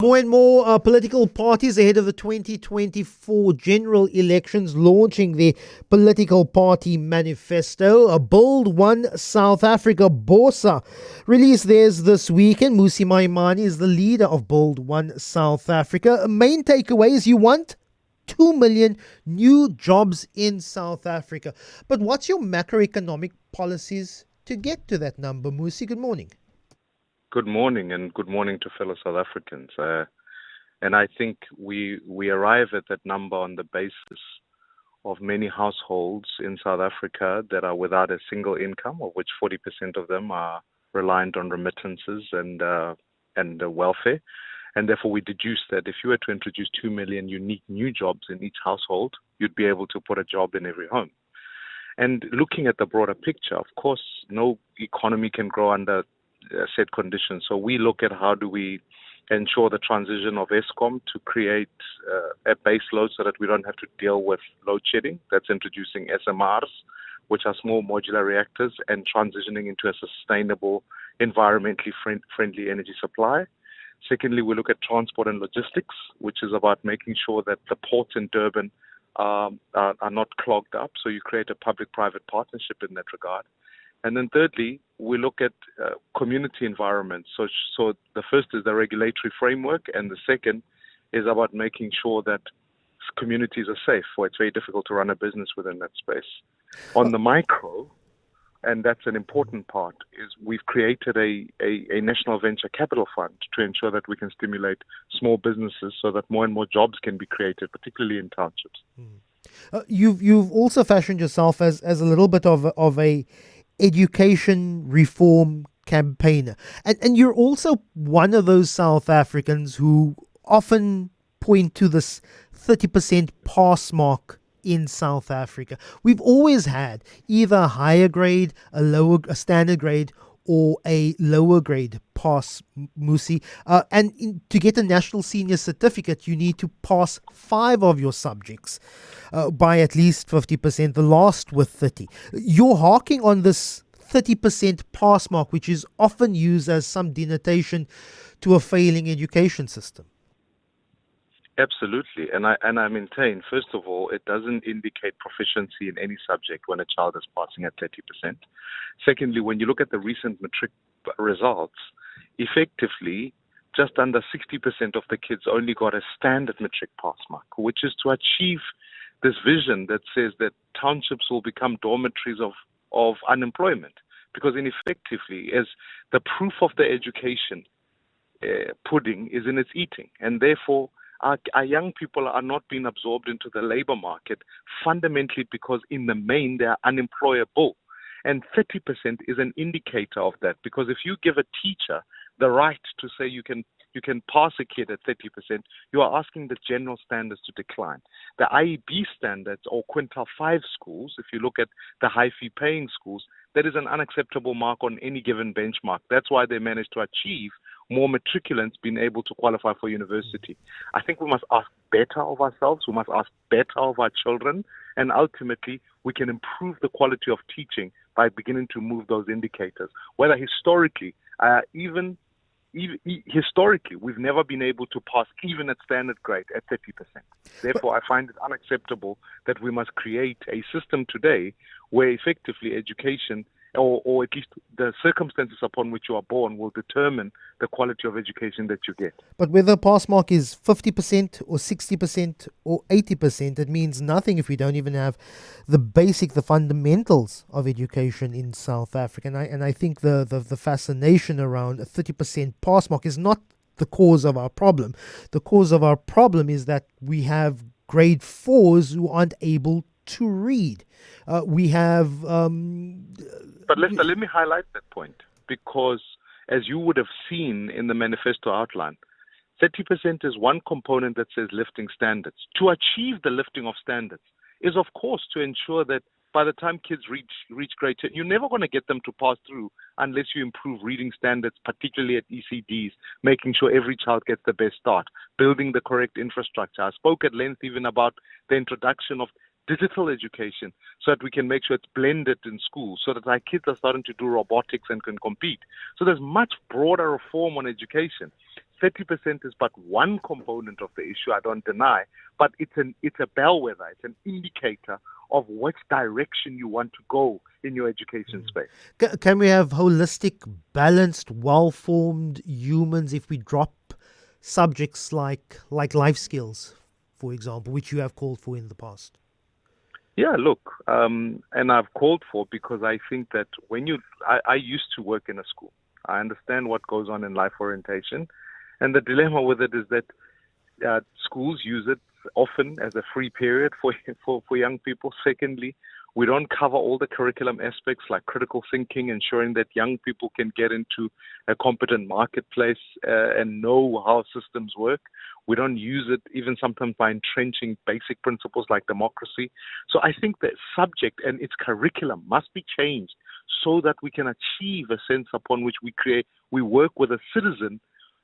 More and more political parties ahead of the 2024 general elections launching their political party manifesto. A bold one, South Africa BOSA, released theirs this weekend. Mmusi Maimane is the leader of Bold One South Africa. Main takeaway is you want 2 million new jobs in South Africa. But what's your macroeconomic policies to get to that number, Mmusi? Good morning. Good morning, and good morning to fellow South Africans. And I think we arrive at that number on the basis of many households in South Africa that are without a single income, of which 40% of them are reliant on remittances and welfare. And therefore, we deduce that if you were to introduce 2 million unique new jobs in each household, you'd be able to put a job in every home. And looking at the broader picture, of course, no economy can grow under set conditions. So we look at how do we ensure the transition of Eskom to create a base load so that we don't have to deal with load shedding. That's introducing SMRs, which are small modular reactors, and transitioning into a sustainable, environmentally friendly energy supply. Secondly, we look at transport and logistics, which is about making sure that the ports in Durban are not clogged up. So you create a public-private partnership in that regard. And then thirdly, we look at community environments. So the first is the regulatory framework, and the second is about making sure that communities are safe, for it's very difficult to run a business within that space. On the micro, and that's an important part, is we've created a national venture capital fund to ensure that we can stimulate small businesses so that more and more jobs can be created, particularly in townships. You've also fashioned yourself as a little bit of a education reform campaigner. And you're also one of those South Africans who often point to this 30% pass mark in South Africa. We've always had either a higher grade, a standard grade, or a lower grade pass, Mmusi. To get a national senior certificate, you need to pass 5 of your subjects by at least 50%, the last with 30. You're harking on this 30% pass mark, which is often used as some denotation to a failing education system. Absolutely. And I maintain, first of all, it doesn't indicate proficiency in any subject when a child is passing at 30%. Secondly, when you look at the recent matric results, effectively, just under 60% of the kids only got a standard matric pass mark, which is to achieve this vision that says that townships will become dormitories of unemployment. Because effectively, as the proof of the education pudding is in its eating, and therefore our young people are not being absorbed into the labor market fundamentally because in the main they are unemployable. And 30% is an indicator of that, because if you give a teacher the right to say you can pass a kid at 30%, you are asking the general standards to decline. The IEB standards or quintile 5 schools, if you look at the high fee paying schools, that is an unacceptable mark on any given benchmark. That's why they managed to achieve more matriculants being able to qualify for university. I think we must ask better of ourselves. We must ask better of our children. And ultimately, we can improve the quality of teaching by beginning to move those indicators. Whether historically, historically, we've never been able to pass even at standard grade at 30%. Therefore, I find it unacceptable that we must create a system today where effectively education, or at least the circumstances upon which you are born, will determine the quality of education that you get. But whether a pass mark is 50% or 60% or 80%, it means nothing if we don't even have the fundamentals of education in South Africa. And I think the fascination around a 30% pass mark is not the cause of our problem. The cause of our problem is that we have grade 4s who aren't able to read. We have... But Lester, let me highlight that point, because as you would have seen in the manifesto outline, 30% is one component that says lifting standards. To achieve the lifting of standards is, of course, to ensure that by the time kids reach grade 10, you're never going to get them to pass through unless you improve reading standards, particularly at ECDs, making sure every child gets the best start, building the correct infrastructure. I spoke at length even about the introduction of digital education so that we can make sure it's blended in schools, so that our kids are starting to do robotics and can compete. So there's much broader reform on education. 30% is but one component of the issue, I don't deny, but it's a bellwether, it's an indicator of which direction you want to go in your education space. Can we have holistic, balanced, well-formed humans if we drop subjects like life skills, for example, which you have called for in the past? Yeah, look, and I've called for because I think that I used to work in a school. I understand what goes on in life orientation, and the dilemma with it is that schools use it often as a free period for young people. Secondly, we don't cover all the curriculum aspects like critical thinking, ensuring that young people can get into a competent marketplace and know how systems work. We don't use it even sometimes by entrenching basic principles like democracy. So I think the subject and its curriculum must be changed so that we can achieve a sense upon which we work with a citizen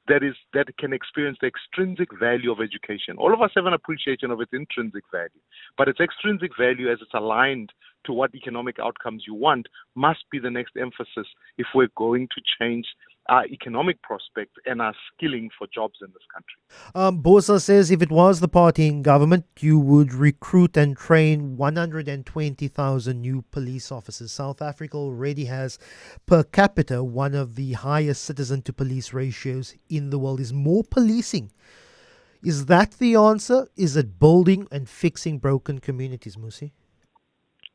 that can experience the extrinsic value of education. All of us have an appreciation of its intrinsic value, but its extrinsic value, as it's aligned to what economic outcomes you want, must be the next emphasis if we're going to change our economic prospects and our skilling for jobs in this country. BOSA says if it was the party in government, you would recruit and train 120,000 new police officers. South Africa already has, per capita, one of the highest citizen-to-police ratios in the world. Is more policing? Is that the answer? Is it building and fixing broken communities, Mmusi?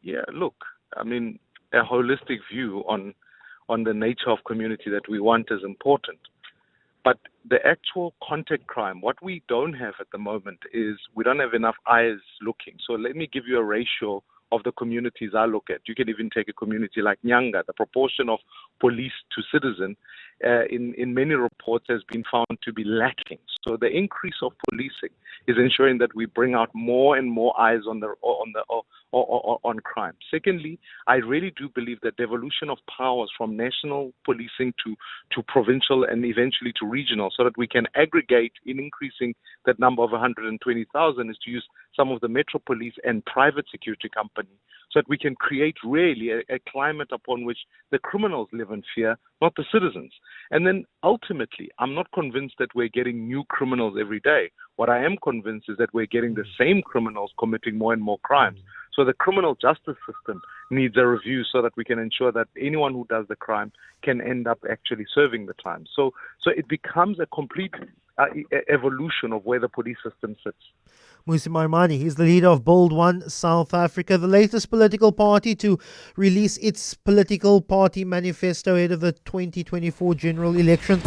Yeah, look, I mean, a holistic view on the nature of community that we want is important. But the actual contact crime, what we don't have at the moment is we don't have enough eyes looking. So let me give you a ratio of the communities I look at. You can even take a community like Nyanga. The proportion of police to citizen in many reports has been found to be lacking. So the increase of policing is ensuring that we bring out more and more eyes on crime. Secondly, I really do believe that devolution of powers from national policing to provincial and eventually to regional, so that we can aggregate in increasing that number of 120,000, is to use some of the metro police and private security companies, so that we can create really a climate upon which the criminals live in fear, not the citizens. And then ultimately, I'm not convinced that we're getting new criminals every day. What I am convinced is that we're getting the same criminals committing more and more crimes. So the criminal justice system needs a review so that we can ensure that anyone who does the crime can end up actually serving the time. So it becomes a complete evolution of where the police system sits. Mmusi Maimane, he's the leader of Bold One South Africa, the latest political party to release its political party manifesto ahead of the 2024 general election.